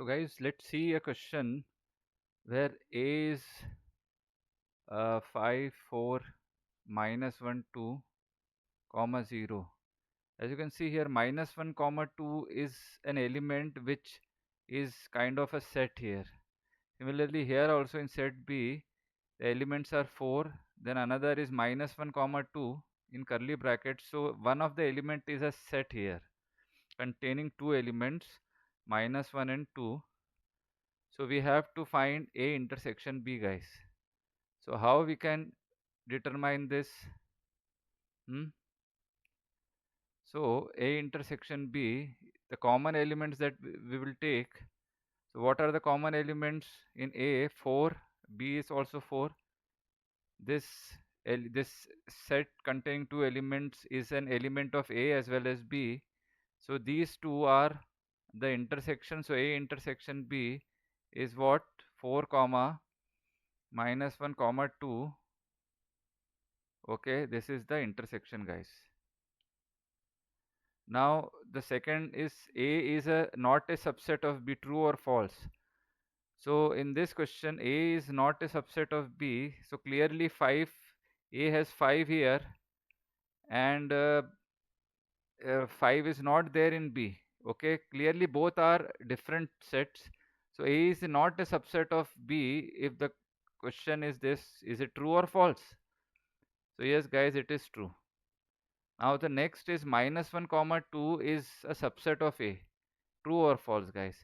So guys, let's see a question where a is 5, 4, minus 1, 2, comma 0. As you can see here, minus 1, comma 2 is an element which is kind of a set here. Similarly, here also in set B, the elements are 4, then another is minus 1, comma 2 in curly brackets. So one of the element is a set here containing two elements, minus 1 and 2. So we have to find A intersection B, guys. So how we can determine this? So A intersection B, the common elements that we will take. So what are the common elements in A? 4, B is also 4. This set containing two elements is an element of A as well as B. So these two are the intersection. So A intersection B is what? 4 comma minus 1 comma 2. Okay, this is the intersection, guys. Now the second is A is not a subset of B, true or false. So in this question, A is not a subset of B. So clearly 5, A has 5 here, and 5 is not there in B. Okay, clearly both are different sets. So A is not a subset of B. If the question is this, is it true or false? So yes, guys, it is true. Now the next is minus 1 comma 2 is a subset of A. True or false, guys?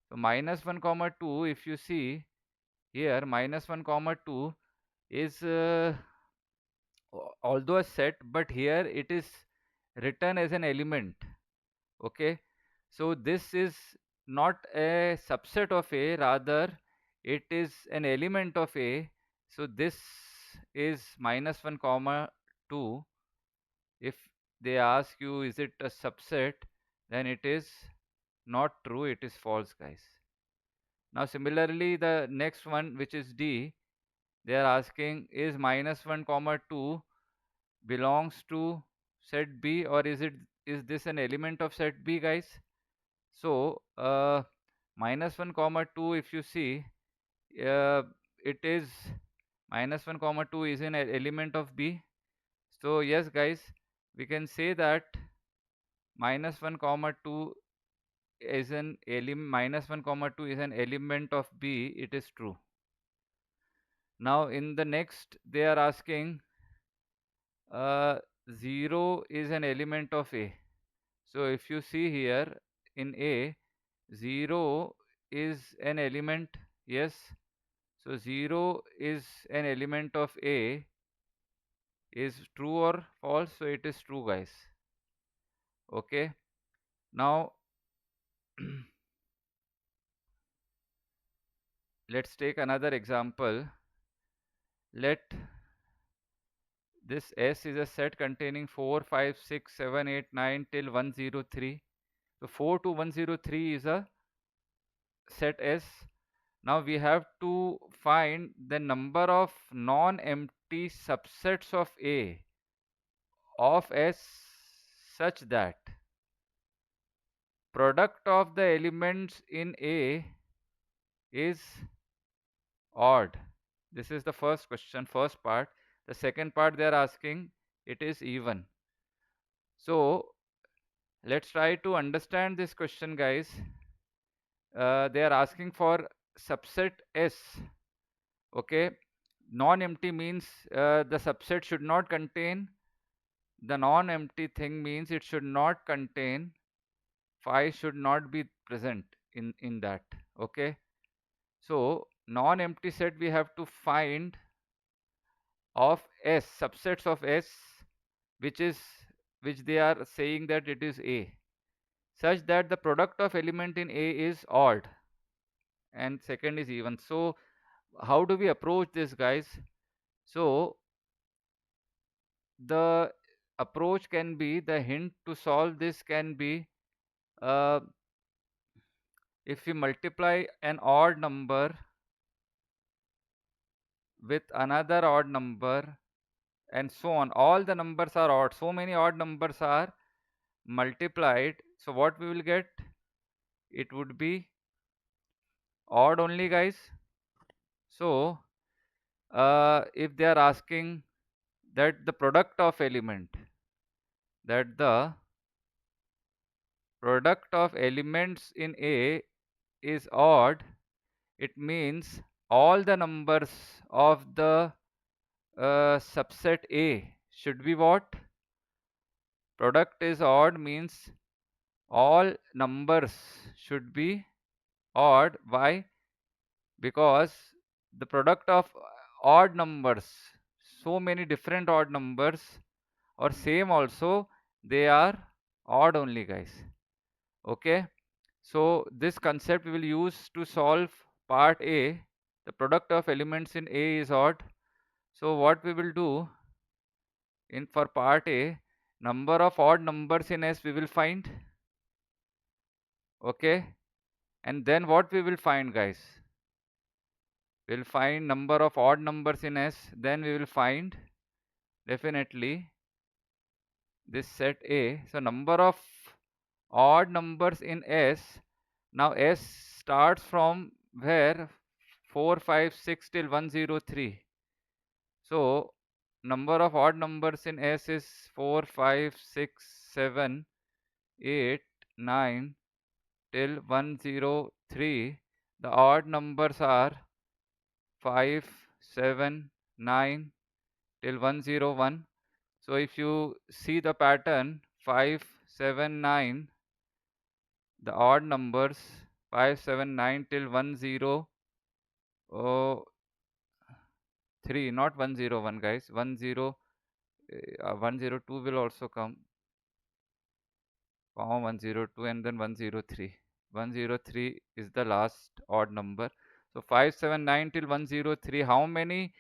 So minus 1 comma 2, if you see here, minus 1 comma 2 is although a set, but here it is written as an element. Okay, so this is not a subset of A, rather it is an element of A. So this is minus 1 comma 2. If they ask you is it a subset, then it is not true, it is false, guys. Now similarly, the next one, which is D, they are asking is minus 1 comma 2 belongs to set B, or is this an element of set B, guys? So minus 1 comma 2, if you see, it is minus 1 comma 2 is an element of B. So yes, guys, we can say that minus 1 comma 2 is an element, minus 1 comma 2 is an element of B. It is true. Now in the next, they are asking 0 is an element of A. So if you see here in A, 0 is an element. Yes, so 0 is an element of A. Is true or false? So it is true, guys. Okay, now let's take another example. Let this S is a set containing 4, 5, 6, 7, 8, 9 till 103. So 4 to 103 is a set S. Now we have to find the number of non-empty subsets of A of S such that product of the elements in A is odd. This is the first question, first part. The second part they are asking, it is even. So let's try to understand this question, guys. They are asking for subset S. Okay, non-empty means the subset should not contain, the non-empty thing means it should not contain, 5 should not be present in that. Okay, so non-empty set we have to find of S, subsets of S, which they are saying that it is A, such that the product of element in A is odd and second is even. So how do we approach this, guys? So the approach can be, the hint to solve this can be, uh, if we multiply an odd number with another odd number and so on, all the numbers are odd, so many odd numbers are multiplied, so what we will get, it would be Odd only, guys. So if they are asking that the product of element, that the product of elements in A is odd, it means all the numbers of the subset A should be what? Product is odd means all numbers should be odd. Why? Because the product of odd numbers, so many different odd numbers, or same also, they are odd only, guys. Okay, so this concept we will use to solve part A. The product of elements in A is odd. So what we will do in for part A, number of odd numbers in S we will find. Okay, and then what we will find, guys? We'll find number of odd numbers in S, then we will find definitely this set A. So number of odd numbers in S. Now S starts from where? 4, 5, 6 till 103. So number of odd numbers in S is 4, 5, 6, 7, 8, 9 till 103. The odd numbers are 5, 7, 9 till 101. So if you see the pattern, 5, 7, 9, the odd numbers 5, 7, 9 till 103, not 101, guys. 102 will also come, 102 and then 103. 103 is the last odd number. So 5, 7, 9 till 103. How many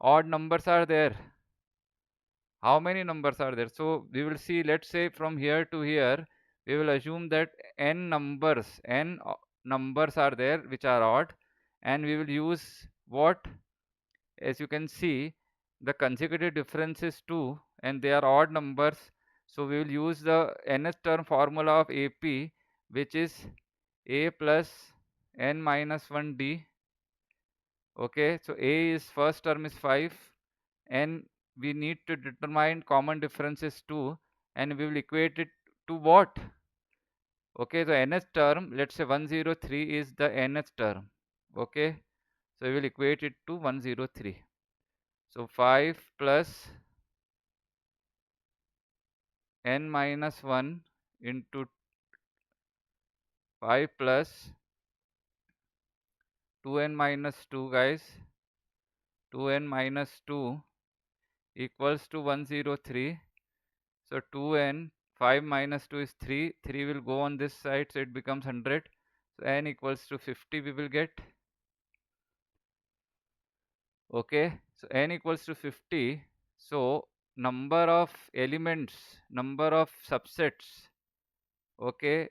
odd numbers are there? How many numbers are there? So we will see, let's say from here to here, we will assume that n numbers are there which are odd, and we will use what? As you can see, the consecutive difference is 2 and they are odd numbers. So we will use the nth term formula of AP, which is a plus n minus 1d. Okay, so a is first term is 5, and we need to determine common differences 2, and we will equate it to what? Okay, the nth term, let's say 103 is the nth term. Okay, so we will equate it to 103. So 5 plus n minus 1 into 5 plus 2n minus 2, guys. 2n minus 2 equals to 103. So 2n, 5 minus 2 is 3. 3 will go on this side, so it becomes 100. So n equals to 50 we will get. Okay, so n equals to 50. So number of elements, number of subsets, okay,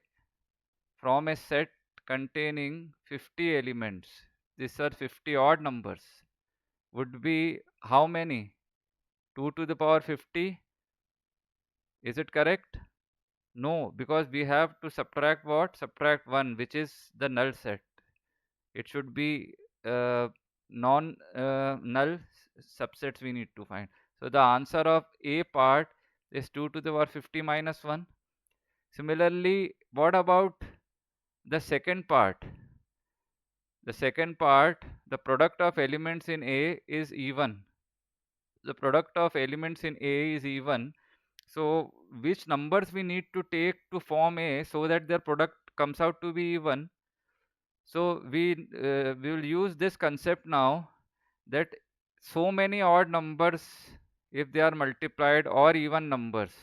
from a set containing 50 elements, these are 50 odd numbers, would be how many? 2 to the power 50. Is it correct? No, because we have to subtract what? Subtract 1, which is the null set. It should be non-null subsets we need to find. So the answer of A part is 2 to the power 50 minus 1. Similarly, what about the second part? The second part, the product of elements in A is even. The product of elements in A is even. So which numbers we need to take to form A so that their product comes out to be even? So we will use this concept now, that so many odd numbers, if they are multiplied, or even numbers,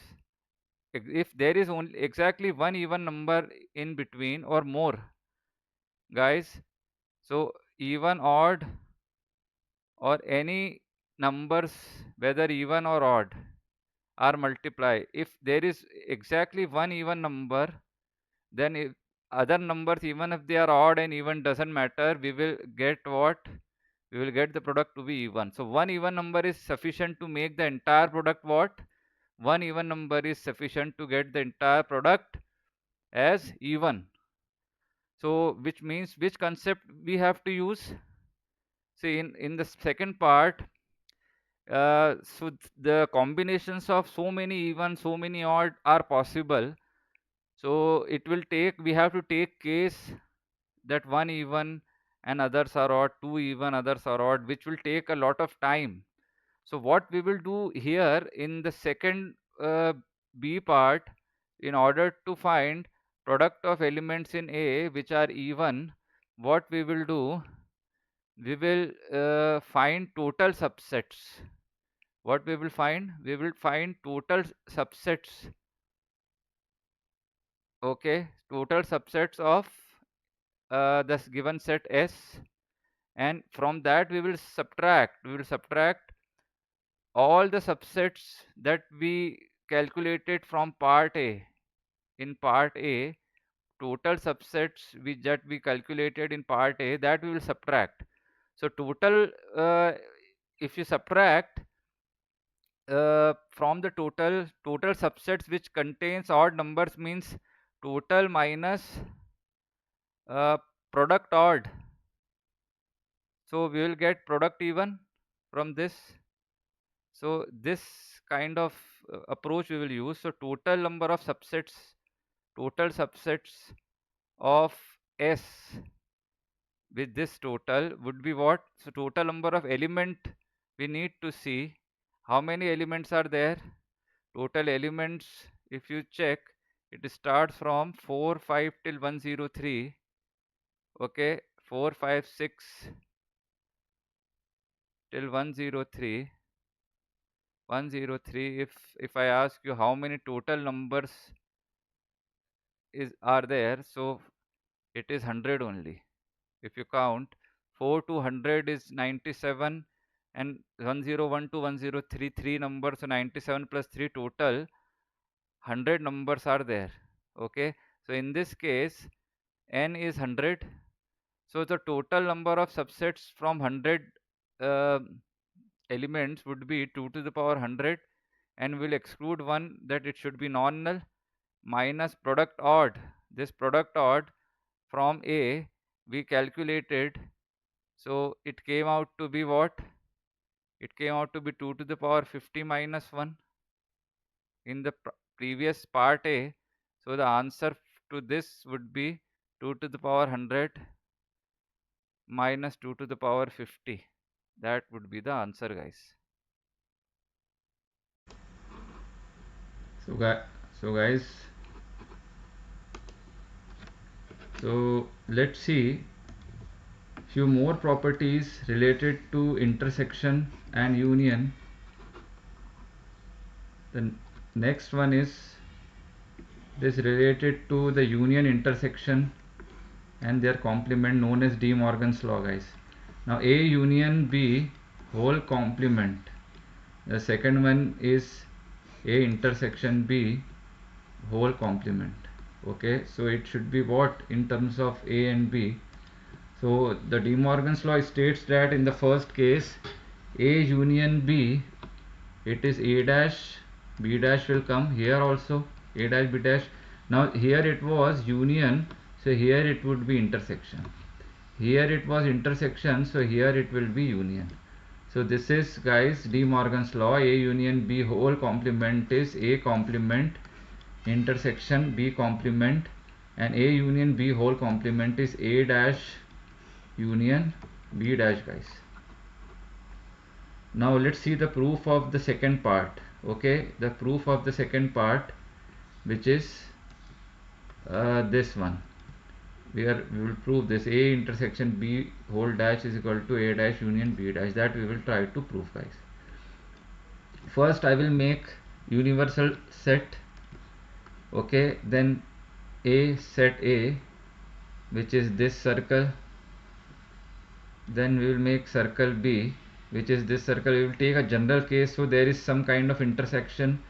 if there is only exactly one even number in between or more, guys, so even, odd, or any numbers, whether even or odd, are multiplied. If there is exactly one even number, then if other numbers, even if they are odd and even, doesn't matter, we will get what? We will get the product to be even. So one even number is sufficient to make the entire product what? One even number is sufficient to get the entire product as even. So which means which concept we have to use? See, in the second part, the combinations of so many even, so many odd are possible. So it will take, we have to take case that one even and others are odd, two even, others are odd, which will take a lot of time. So what we will do here in the second B part, in order to find product of elements in A which are even, what we will do, we will find total subsets. What we will find? We will find total subsets. Okay, total subsets of this given set S, and from that we will subtract all the subsets that we calculated from part A. In part A, total subsets that we calculated in part A, that we will subtract. So total, if you subtract from the total subsets which contains odd numbers, means total minus uh, product odd. So we will get product even from this. So this kind of approach we will use. So total subsets of S with this total would be what? So total number of element, we need to see how many elements are there. Total elements, if you check, it starts from 4, 5 till 103. Okay, 4, 5, 6 till 103. 103. If I ask you how many total numbers are there, so it is 100 only. If you count 4 to 100 is 97, and 101 to 103, three numbers, so 97 plus 3, total 100 numbers are there. Okay, so in this case n is 100. So the total number of subsets from 100 uh, elements would be 2 to the power 100, and we'll exclude one, that it should be non-null, minus product odd. This product odd from A we calculated, so it came out to be what? It came out to be 2 to the power 50 minus 1 in the previous part A. So the answer to this would be 2 to the power 100 minus 2 to the power 50. That would be the answer, guys. So, guys, so let's see few more properties related to intersection and union. The next one is this related to the union intersection and their complement, known as De Morgan's law, guys. Now A union B whole complement. The second one is A intersection B whole complement. Okay, so it should be what in terms of A and B. So the De Morgan's law states that in the first case A union B, it is A dash, B dash will come here also, A dash, B dash. Now here it was union, so here it would be intersection. Here it was intersection, so here it will be union. So this is, guys, De Morgan's law. A union B whole complement is A complement intersection B complement, and A union B whole complement is A dash union B dash, guys. Now let's see the proof of the second part. Okay, the proof of the second part, which is this one. We will prove this A intersection B whole dash is equal to A dash union B dash. That we will try to prove, guys. First I will make universal set. Okay, then A set A, which is this circle. Then we will make circle B, which is this circle. We will take a general case, so there is some kind of intersection,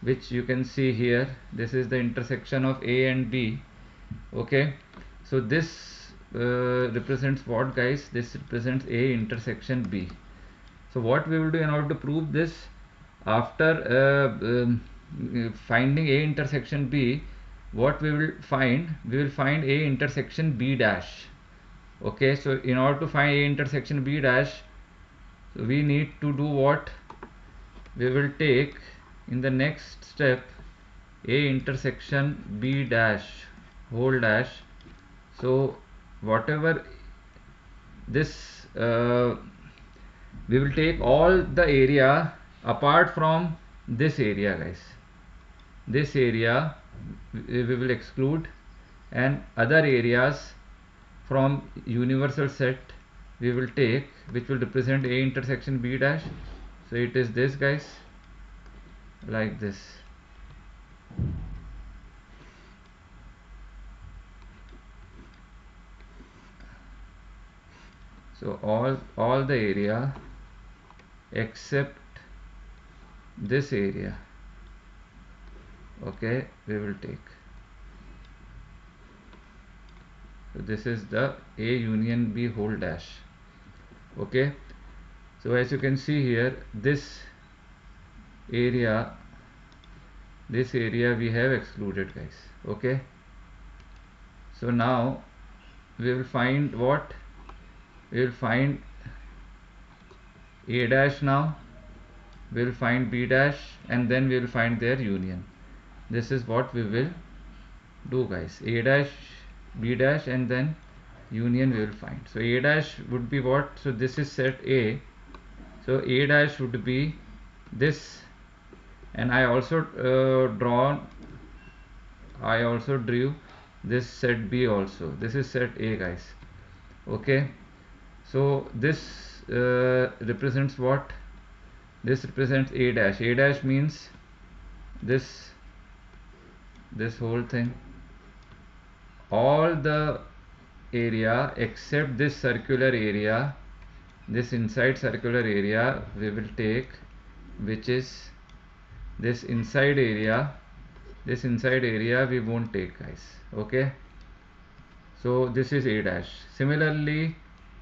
which you can see here. This is the intersection of A and B. Okay, so this represents what, guys? This represents A intersection B. So what we will do in order to prove this, after finding A intersection B, what we will find A intersection B dash. Okay, so in order to find A intersection B dash, so we need to do what? We will take in the next step A intersection B dash whole dash. So whatever this we will take all the area apart from this area, guys. This area we will exclude, and other areas from universal set we will take, which will represent A intersection B dash. So it is this, guys, like this. So all the area except this area, okay, we will take. So this is the A union B whole dash. Okay, so as you can see here, area this area we have excluded, guys. Okay, so now we will find what? We will find A dash. Now we will find B dash, and then we will find their union. This is what we will do, guys. A dash, B dash, and then union we will find. So A dash would be what? So this is set A, so A dash would be this, and I also drew this set B also. This is set A, guys. Okay, so this represents what? This represents A dash. A dash means this whole thing, all the area except this circular area, this inside circular area we will take, which is this inside area. This inside area we won't take, guys. Okay, so this is A dash. Similarly,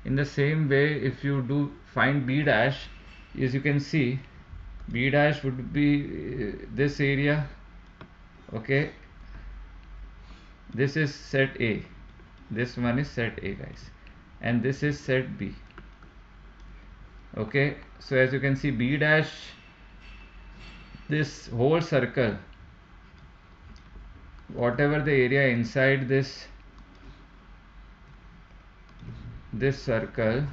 in the same way, if you do find B dash, as you can see, B dash would be this area. Okay, this is set A, this one is set A, guys, and this is set B. Okay, so as you can see, B dash, this whole circle, whatever the area inside this circle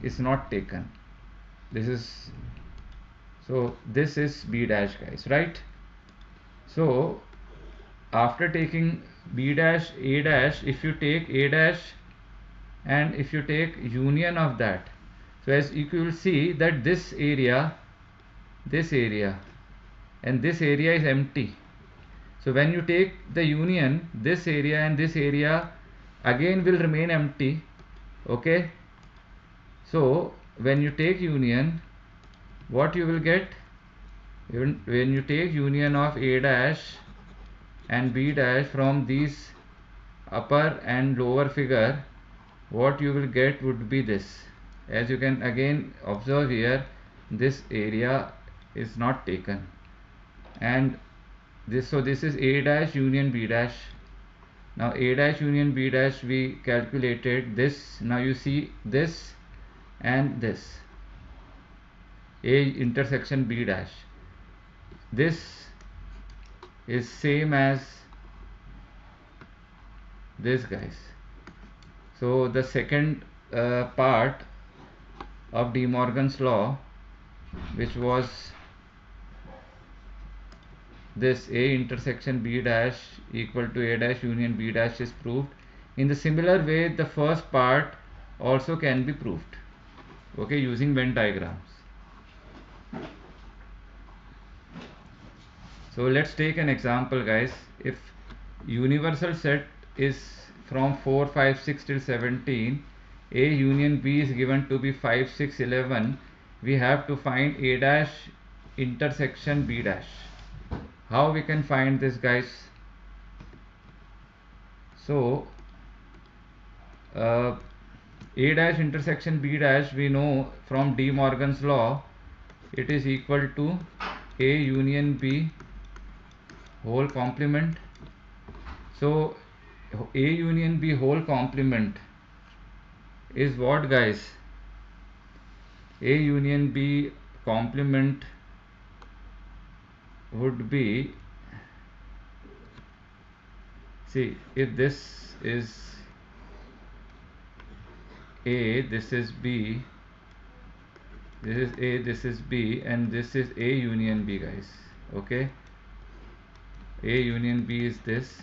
is not taken. This is, so this is B dash, guys, right? So after taking B dash, A dash, if you take A dash and if you take union of that, so as you will see that this area and this area is empty. So when you take the union, this area and this area again will remain empty. Okay, so when you take union, what you will get? When you take union of A dash and B dash from these upper and lower figure, what you will get would be this. As you can again observe here, this area is not taken, and this, so this is A dash union B dash. Now A dash union B dash, we calculated this. Now you see this and this, A intersection B dash, this is same as this, guys. So the second part of De Morgan's law, which was this A intersection B dash equal to A dash union B dash, is proved. In the similar way, the first part also can be proved, okay, using Venn diagrams. So let's take an example, guys. If universal set is from 4, 5, 6 till 17, A union B is given to be 5, 6, 11, we have to find A dash intersection B dash. How we can find this, guys? So A dash intersection B dash, we know from De Morgan's law, it is equal to A union B whole complement So A union B whole complement is what, guys? A union B complement would be, see, if this is A, this is B, this is A, this is B, and this is A union B, guys. Okay, A union B is this.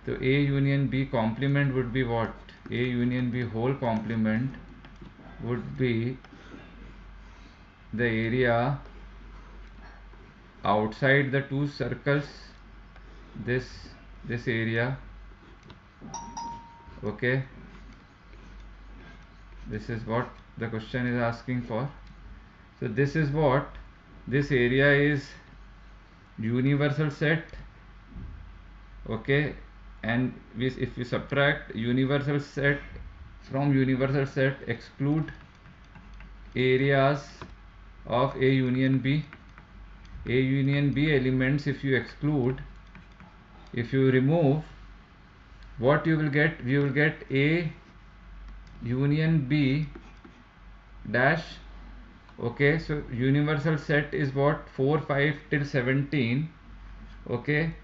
So A union B complement would be what? A union B whole complement would be the area outside the two circles, this this area. Okay, this is what the question is asking for. So this is what this area is, universal set. Okay, and if we subtract universal set from universal set, exclude areas of A union B. A union B elements, if you exclude, if you remove, what you will get? You will get A union B dash. Okay, so universal set is what? 4 5 till 17. Okay,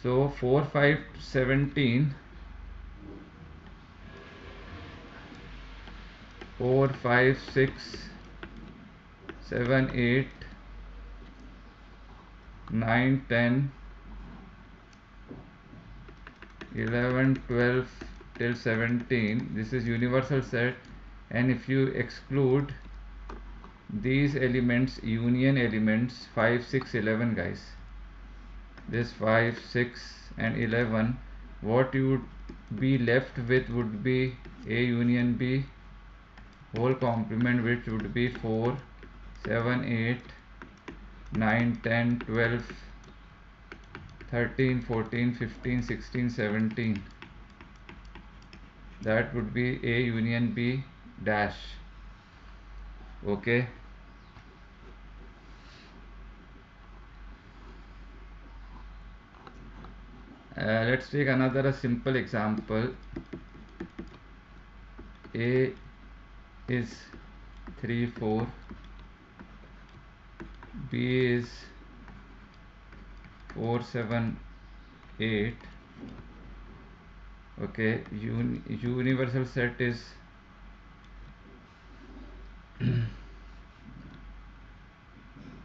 so 4 5 17, 4 5 6 7 8 9 10 11 12 till 17. This is universal set, and if you exclude these elements, union elements 5 6 11, guys, this 5 6 and 11, what you would be left with would be A union B whole complement, which would be 4 7 8 9 10 12 13 14 15 16 17. That would be A union B dash. Okay, let's take another simple example. A is 3 4, B is 4 7 8. Okay, universal set is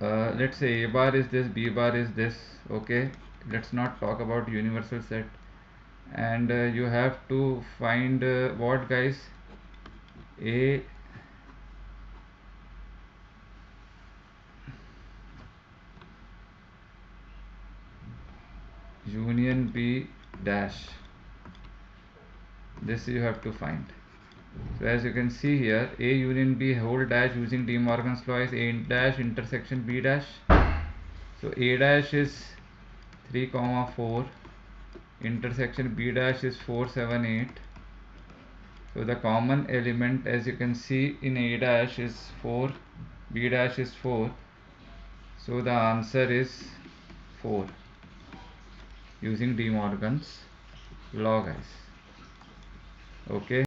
let's say A bar is this, B bar is this. Okay, let's not talk about universal set. And you have to find what, guys? A union B dash. This you have to find. So as you can see here, A union B whole dash using De Morgan's law is A dash intersection B dash. So A dash is 3 comma 4, intersection B dash is 4 7 8. So the common element, as you can see, in A dash is 4, B dash is 4. So the answer is 4 using De Morgan's law, guys. Okay.